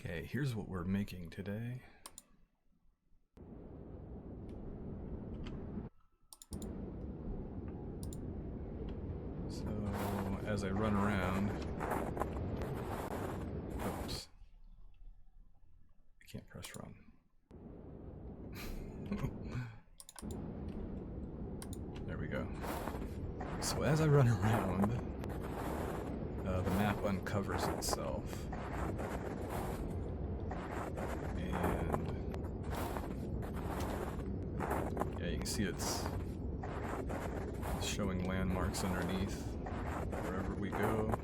Okay, here's what we're making today. So, as I run around, oops, I can't press run. There we go. So as I run around, the map uncovers itself. And yeah, you can see it's showing landmarks underneath wherever we go.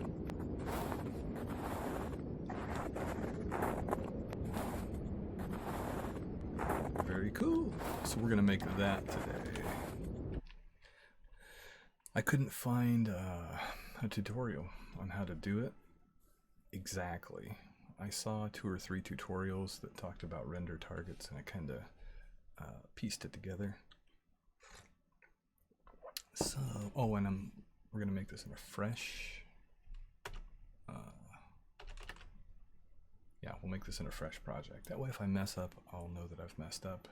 Very cool. So we're gonna make that today. I couldn't find a tutorial on how to do it exactly. I saw 2 or 3 tutorials that talked about render targets, and I kind of pieced it together. So, oh, and we're gonna make this in a fresh. Yeah, we'll make this in a fresh project. That way, if I mess up, I'll know that I've messed up.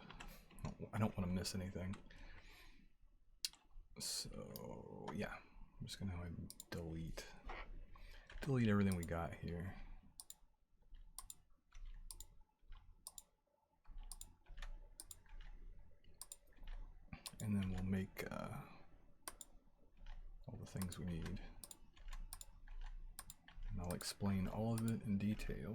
I don't want to miss anything. So yeah, I'm just gonna delete everything we got here. And then we'll make all the things we need. And I'll explain all of it in detail.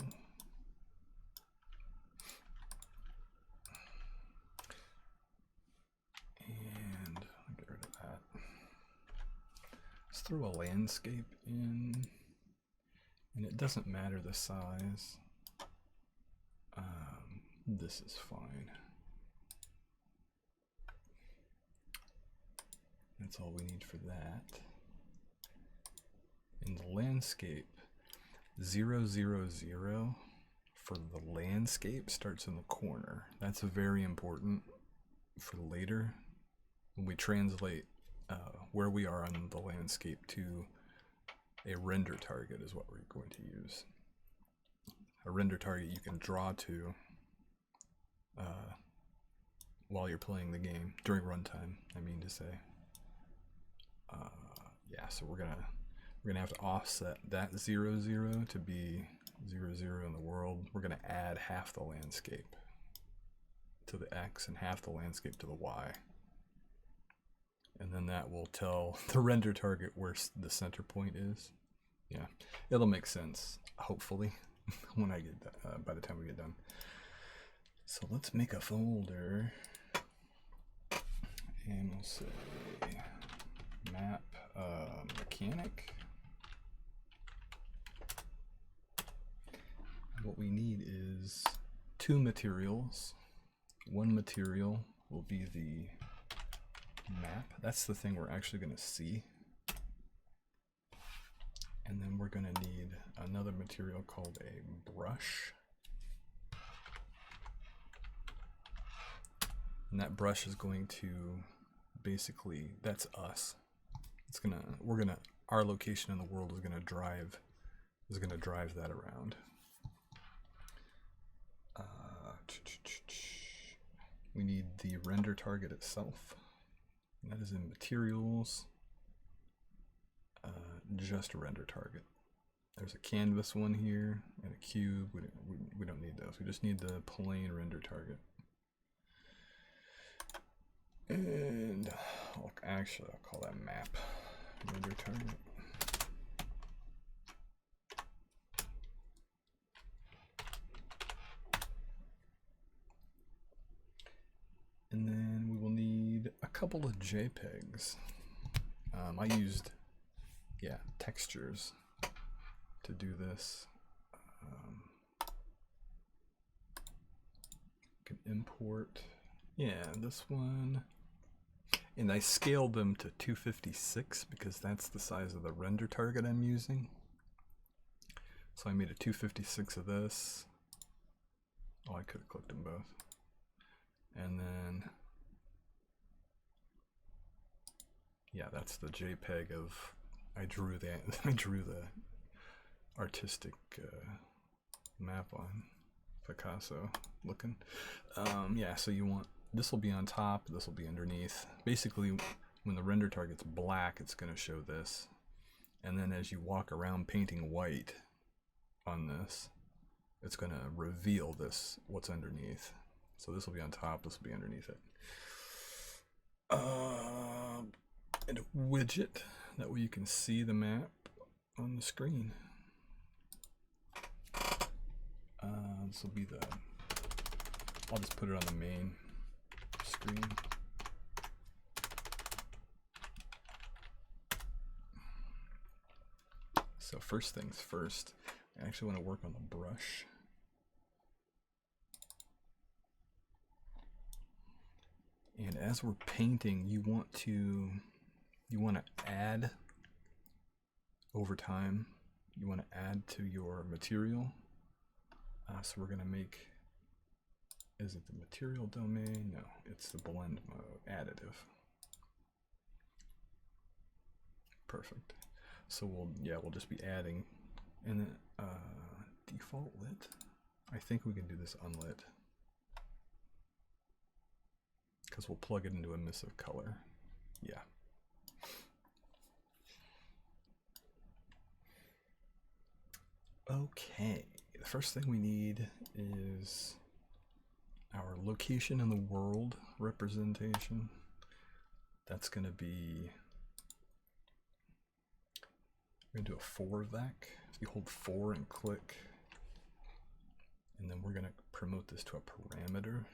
And I'll get rid of that. Let's throw a landscape in. And it doesn't matter the size. This is fine. That's all we need for that. In the landscape, 0, 0, 0 for the landscape starts in the corner. That's very important for later when we translate where we are on the landscape to a render target is what we're going to use. A render target you can draw to while you're playing the game, during runtime, I mean to say. Yeah, so we're gonna have to offset that 0, 0 to be 0, 0 in the world. We're gonna add half the landscape to the X and half the landscape to the Y. And then that will tell the render target where the center point is. Yeah, it'll make sense, hopefully, when I get that, by the time we get done. So let's make a folder, and we'll say map mechanic. What we need is 2 materials. One material will be the map. That's the thing we're actually going to see. And then we're going to need another material called a brush. And that brush is going to basically, that's us. It's gonna, our location in the world is gonna drive that around. We need the render target itself. And that is in materials. Just a render target. There's a canvas one here and a cube. We don't need those. We just need the plain render target. And I'll call that map render target. And then we will need a couple of JPEGs. I used, textures to do this. Can import, this one. And I scaled them to 256 because that's the size of the render target I'm using. So I made a 256 of this. Oh, I could have clicked them both. And then, that's the JPEG of, I drew the artistic map on. Picasso looking. Yeah, so you want, this will be on top, this will be underneath. Basically, when the render target's black, it's going to show this. And then as you walk around painting white on this, it's going to reveal this, what's underneath. So this will be on top, this will be underneath it. And a widget, that way you can see the map on the screen. This will be the, I'll just put it on the main screen. So first things first, I actually want to work on the brush. And as we're painting, you want to add over time. You want to add to your material. So we're going to make, is it the material domain? No, it's the blend mode, additive. Perfect. So we'll just be adding, and then default lit. I think we can do this unlit, because we'll plug it into emissive color. Yeah. Okay, the first thing we need is our location in the world representation. That's going to be, we're going to do a 4 vec. You hold 4 and click, and then we're going to promote this to a parameter.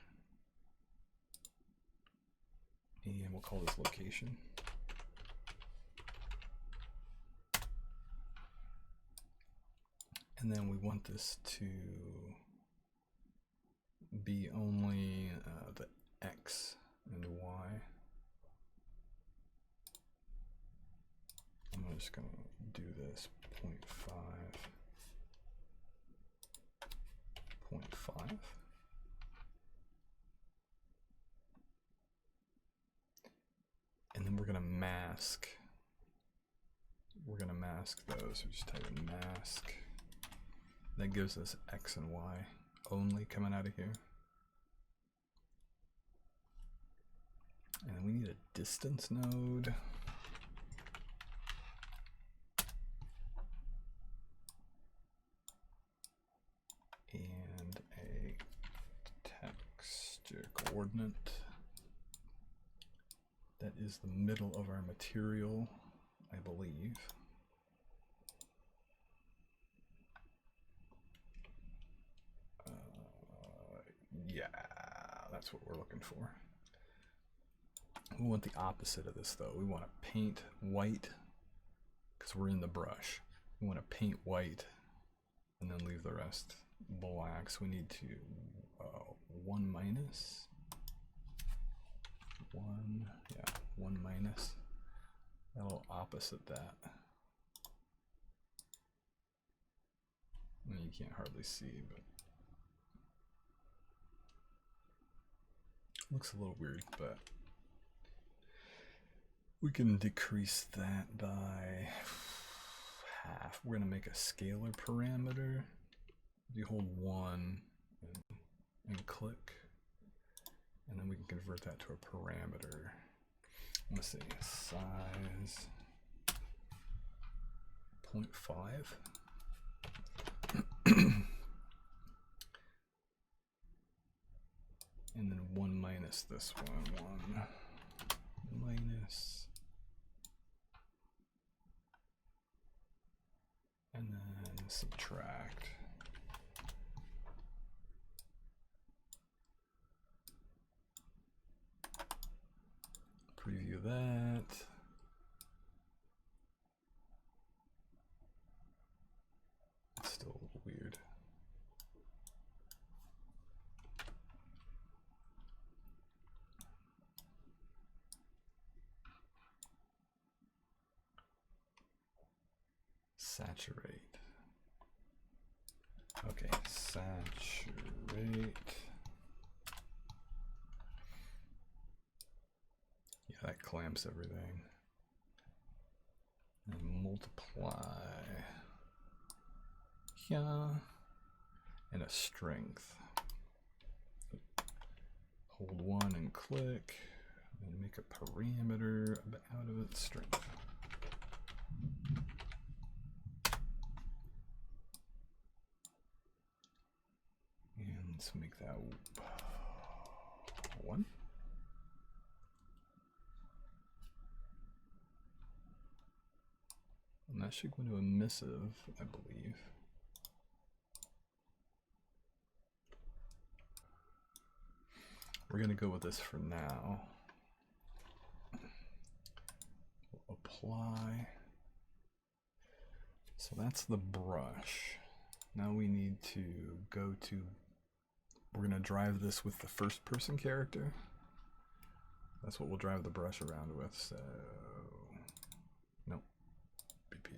And we'll call this location. And then we want this to be only the X and Y. I'm just going to do this 0.5, 0.5. And then we're going to mask. We're going to mask those. So just type in mask. That gives us X and Y only coming out of here. And then we need a distance node. And a texture coordinate. That is the middle of our material, I believe. Yeah, that's what we're looking for. We want the opposite of this though. We want to paint white, because we're in the brush. We want to paint white and then leave the rest black. So we need to 1 minus. 1, yeah, 1 minus. That'll opposite that. You can't hardly see, but looks a little weird, but we can decrease that by half. We're going to make a scalar parameter. You hold 1 and click, and then we can convert that to a parameter. Let's see, size 0.5. And then 1 minus this one. 1 minus. And then subtract. Preview that. It's still a little weird. Saturate. Okay, saturate. Yeah, that clamps everything. And multiply. Yeah. And a strength. Hold 1 and click, and make a parameter out of its strength. And let's make that 1. And that should go into a missive, I believe. We're going to go with this for now. We'll apply. So that's the brush. Now we need to go to, we're going to drive this with the first person character. That's what we'll drive the brush around with. So, nope, BP.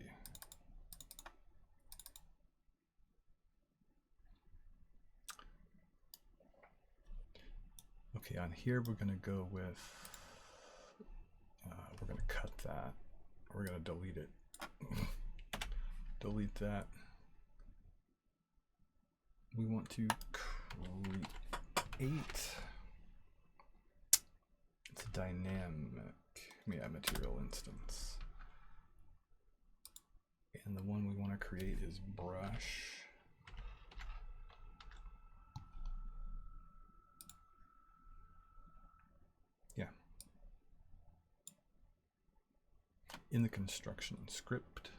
Okay, on here we're going to go with, we're going to cut that. We're going to delete it. Delete that. We want to create, it's a dynamic, material instance. And the one we want to create is brush. Yeah. In the construction script.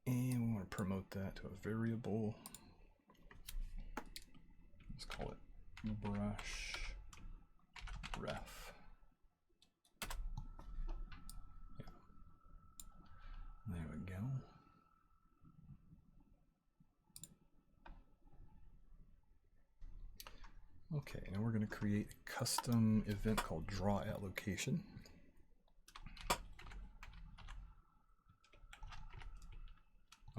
And we want to promote that to a variable. Let's call it brush ref. Yeah. There we go. Okay, now we're going to create a custom event called draw at location.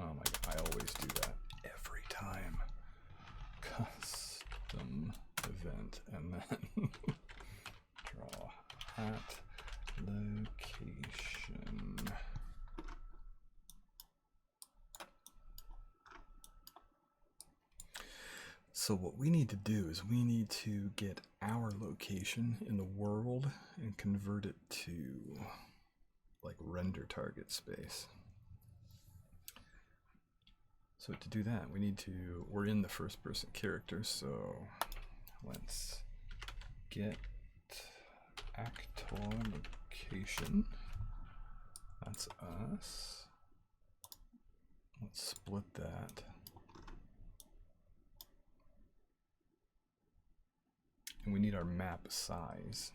Oh my god, I always do that every time. Custom event and then draw at location. So what we need to do is we need to get our location in the world and convert it to like render target space. So to do that, we need to, we're in the first person character, so let's get actor location. That's us. Let's split that. And we need our map size.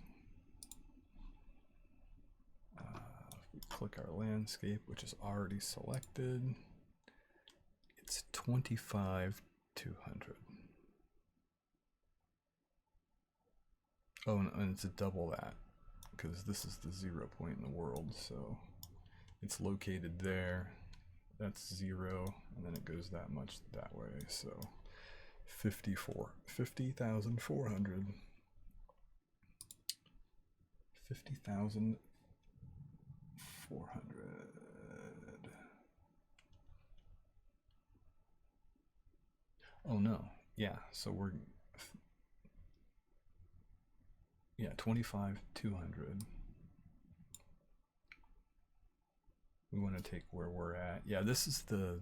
We click our landscape, which is already selected. It's 25,200. Oh, and it's a double that, because this is the 0 point in the world, so it's located there. That's 0, and then it goes that much that way, so 50,400. 50,400. Oh no, yeah, so we're, yeah, 25,200. We want to take where we're at. Yeah, this is the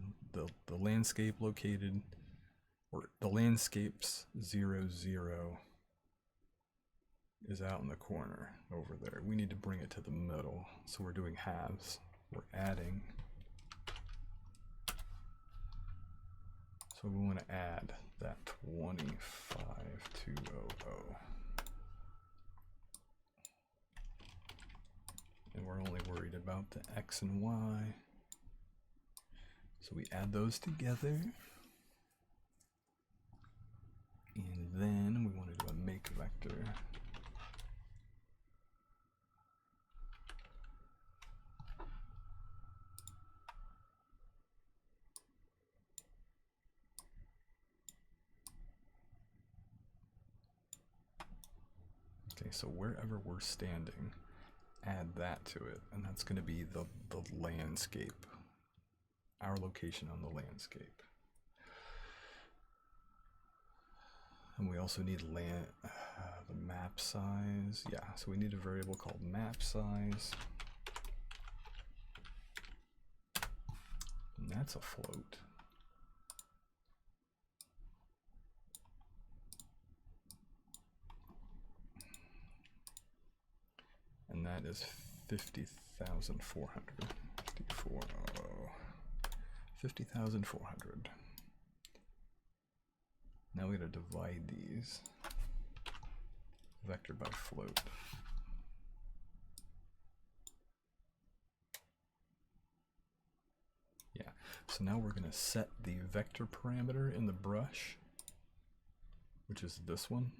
landscape located, or the landscape's 0, 0 is out in the corner over there. We need to bring it to the middle, so we're doing halves. We're adding. So we want to add that 25,200. And we're only worried about the X and Y. So we add those together. And then we want to do a make vector. Okay, so wherever we're standing, add that to it, and that's going to be the landscape, our location on the landscape. And we also need the map size. Yeah, so we need a variable called map size. And that's a float. And that is 50,400. 50,400. Now we gotta divide these vector by float. Yeah, so now we're gonna set the vector parameter in the brush, which is this one.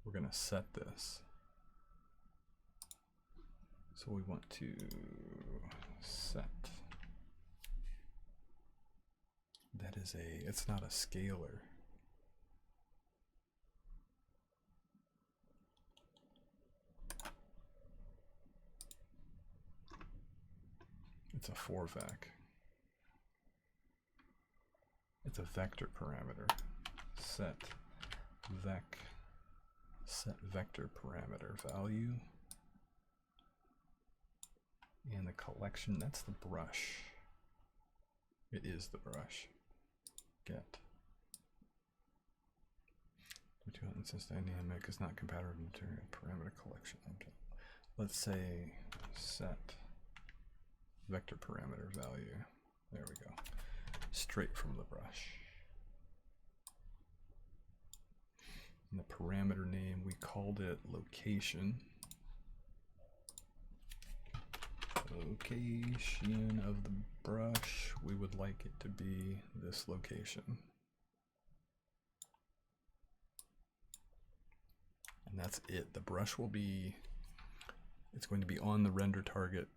We're gonna set this. So we want to set. That is it's not a scalar. It's a 4vec. It's a vector parameter. Set vector parameter value. And the collection, that's the brush. It is the brush. Get. Since dynamic is not compatible with parameter collection object. Let's say set vector parameter value. There we go. Straight from the brush. And the parameter name, we called it location. Location of the brush, we would like it to be this location. And that's it. The brush will be, it's going to be on the render target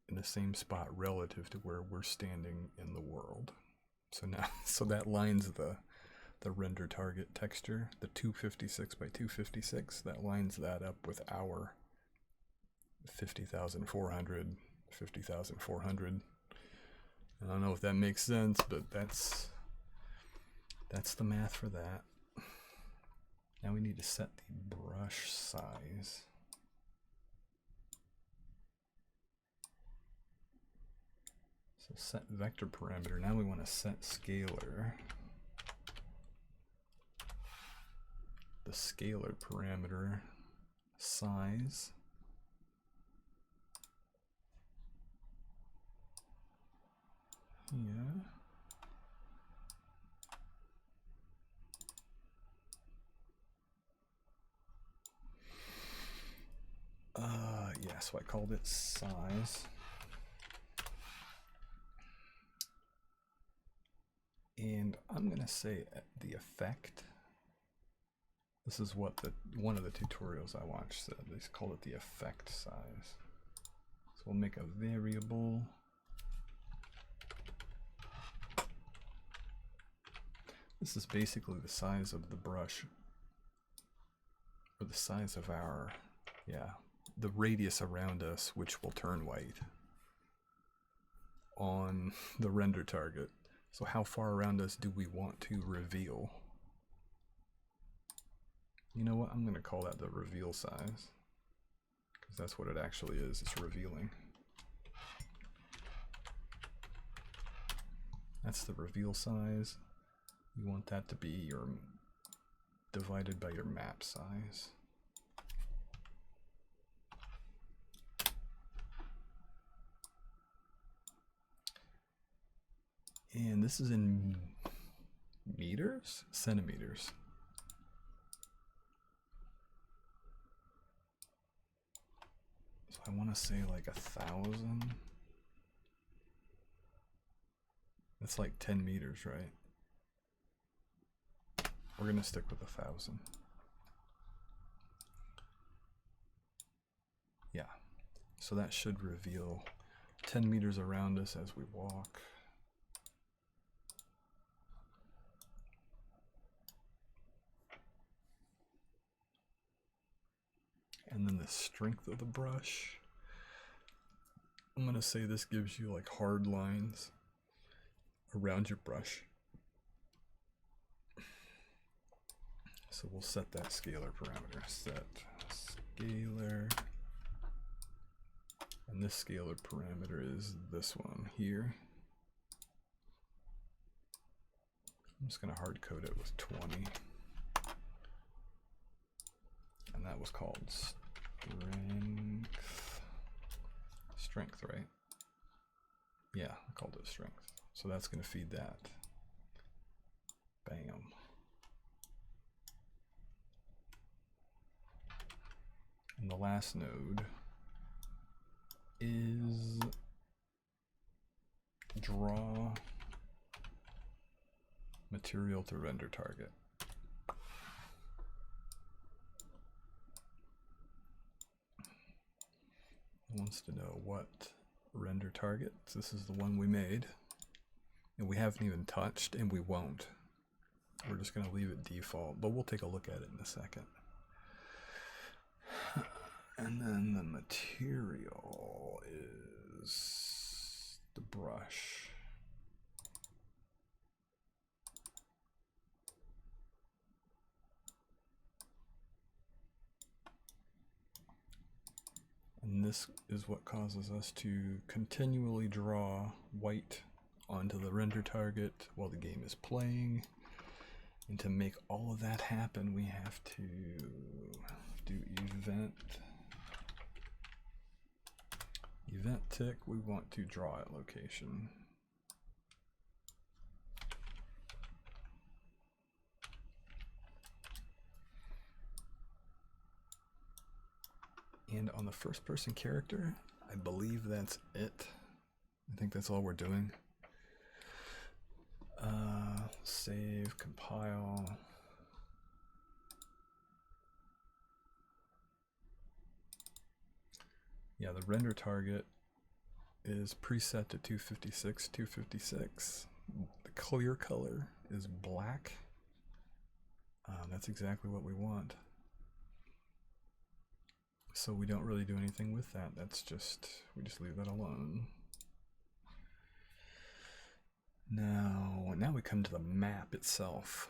in the same spot relative to where we're standing in the world. So now, so that lines the render target texture, the 256 by 256, that lines that up with our 50,400. 50,400. I don't know if that makes sense, but that's the math for that. Now we need to set the brush size. So set vector parameter. Now we want to set scalar. The scalar parameter size. Yeah. Yeah, so I called it size. And I'm gonna say the effect. This is what one of the tutorials I watched said. They called it the effect size. So we'll make a variable. This is basically the size of the brush, or the size of our, the radius around us, which will turn white on the render target. So how far around us do we want to reveal? You know what, I'm going to call that the reveal size, because that's what it actually is, it's revealing. That's the reveal size. You want that to be your divided by your map size. And this is in meters? Centimeters. So I want to say like 1,000. That's like 10 meters, right? We're gonna stick with 1,000. Yeah, so that should reveal 10 meters around us as we walk. And then the strength of the brush, I'm gonna say this gives you like hard lines around your brush. So we'll set that scalar parameter. Set scalar. And this scalar parameter is this one here. I'm just going to hard code it with 20. And that was called strength, right? Yeah, I called it strength. So that's going to feed that. Bam. And the last node is draw material to render target. It wants to know what render target. This is the one we made, and we haven't even touched, and we won't. We're just going to leave it default, but we'll take a look at it in a second. And then the material is the brush. And this is what causes us to continually draw white onto the render target while the game is playing. And to make all of that happen, we have to do event tick. We want to draw at location. And on the first person character, I believe that's it. I think that's all we're doing. Save, compile. Yeah, the render target is preset to 256, 256. The clear color is black. That's exactly what we want. So we don't really do anything with that. That's just, we just leave that alone. Now we come to the map itself.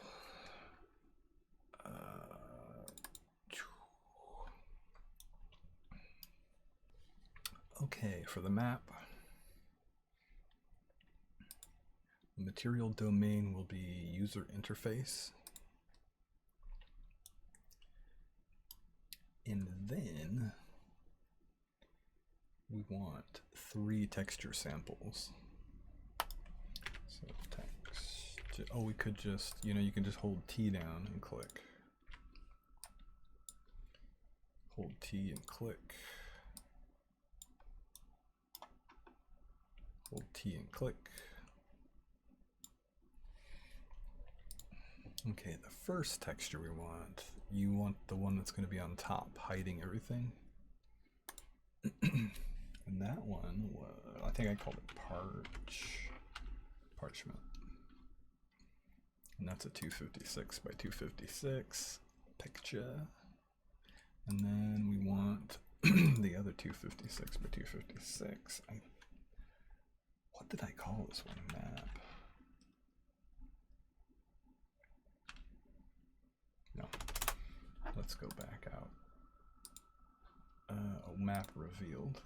Okay, for the map, the material domain will be user interface. And then we want 3 texture samples. So text, oh, we could just, you can just hold T down and click. Hold T and click. Hold T and click. Okay, the first texture we want, you want the one that's going to be on top, hiding everything. And that one was, I think I called it parchment. And that's a 256 by 256 picture. And then we want the other 256 by 256. What did I call this one? Map. No. Let's go back out. Map revealed.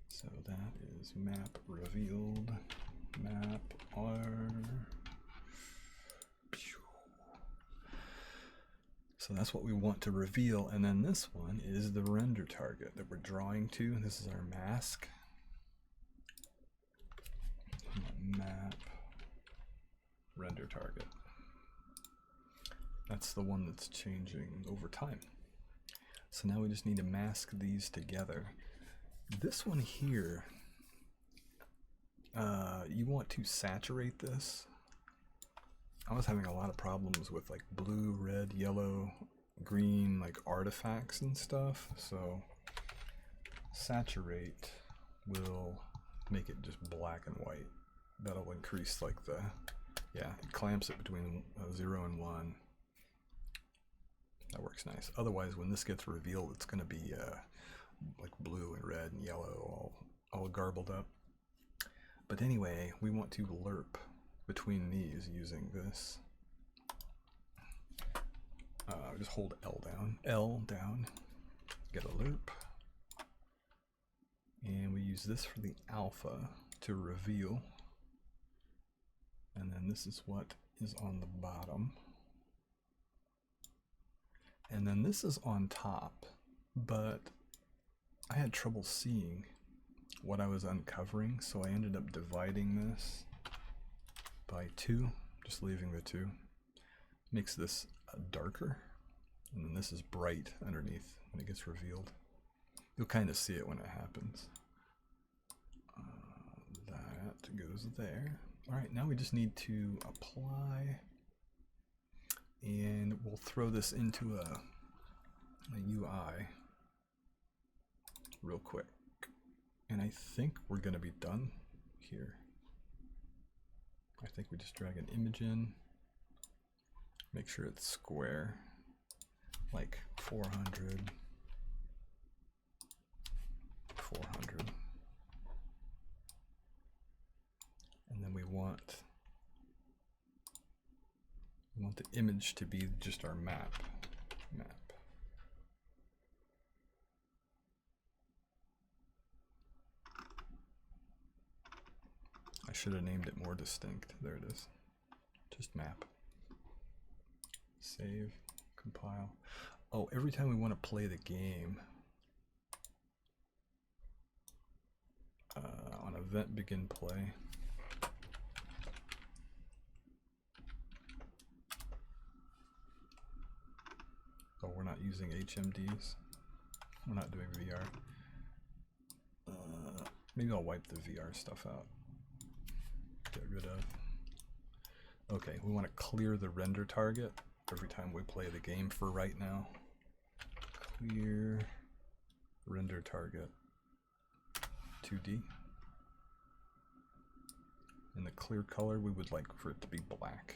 So that is map revealed. Map R. So that's what we want to reveal, and then this one is the render target that we're drawing to. This is our mask. Map render target. That's the one that's changing over time. So now we just need to mask these together. This one here, you want to saturate this. I was having a lot of problems with like blue, red, yellow, green, like artifacts and stuff. So saturate will make it just black and white. That'll increase like the, yeah, it clamps it between 0 and 1. That works nice. Otherwise, when this gets revealed, it's going to be like blue and red and yellow, all garbled up. But anyway, we want to lerp between these using this Just hold L down, get a loop. And we use this for the alpha to reveal. And then this is what is on the bottom. And then this is on top, but I had trouble seeing what I was uncovering, so I ended up dividing this by 2, just leaving the 2. Makes this darker, and then this is bright underneath when it gets revealed. You'll kind of see it when it happens. That goes there. All right, now we just need to apply, and we'll throw this into a UI real quick. And I think we're going to be done here. I think we just drag an image in, make sure it's square, like 400, 400. And then we want the image to be just our map. I should have named it more distinct. There it is. Just map. Save, compile. Oh, every time we want to play the game, on event begin play, oh, we're not using HMDs. We're not doing VR. Maybe I'll wipe the VR stuff out. Get rid of. Okay, we want to clear the render target every time we play the game for right now. Clear render target 2D. And the clear color, we would like for it to be black.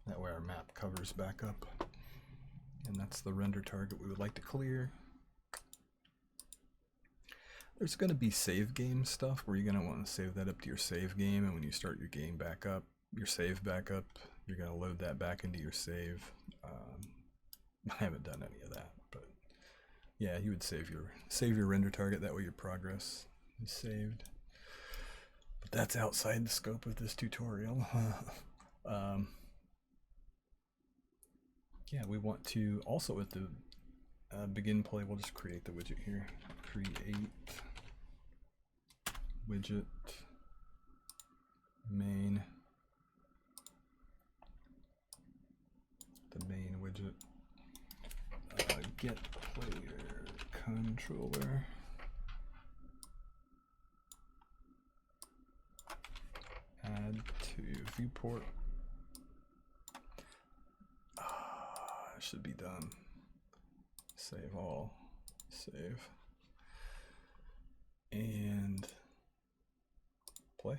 That way our map covers back up. And that's the render target we would like to clear. There's going to be save game stuff where you're going to want to save that up to your save game, and when you start your game back up, your save back up, you're going to load that back into your save. I haven't done any of that, but yeah, you would save your render target, that way your progress is saved. But that's outside the scope of this tutorial. Yeah, we want to also at the begin play, we'll just create the widget here. Create widget main, the main widget, get player controller, add to viewport. Should be done. Save all, save, and play.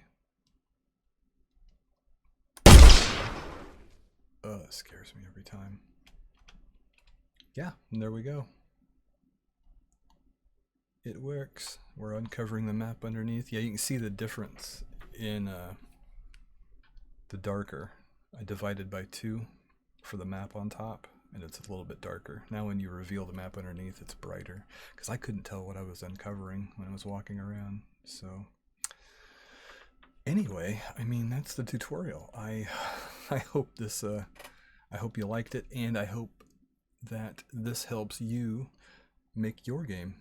It scares me every time. Yeah, and there we go. It works. We're uncovering the map underneath. Yeah, you can see the difference in the darker. I divided by 2 for the map on top, and it's a little bit darker. Now when you reveal the map underneath, it's brighter, because I couldn't tell what I was uncovering when I was walking around. So anyway, I mean, that's the tutorial. I hope this I hope you liked it, and I hope that this helps you make your game.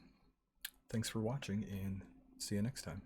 Thanks for watching, and see you next time.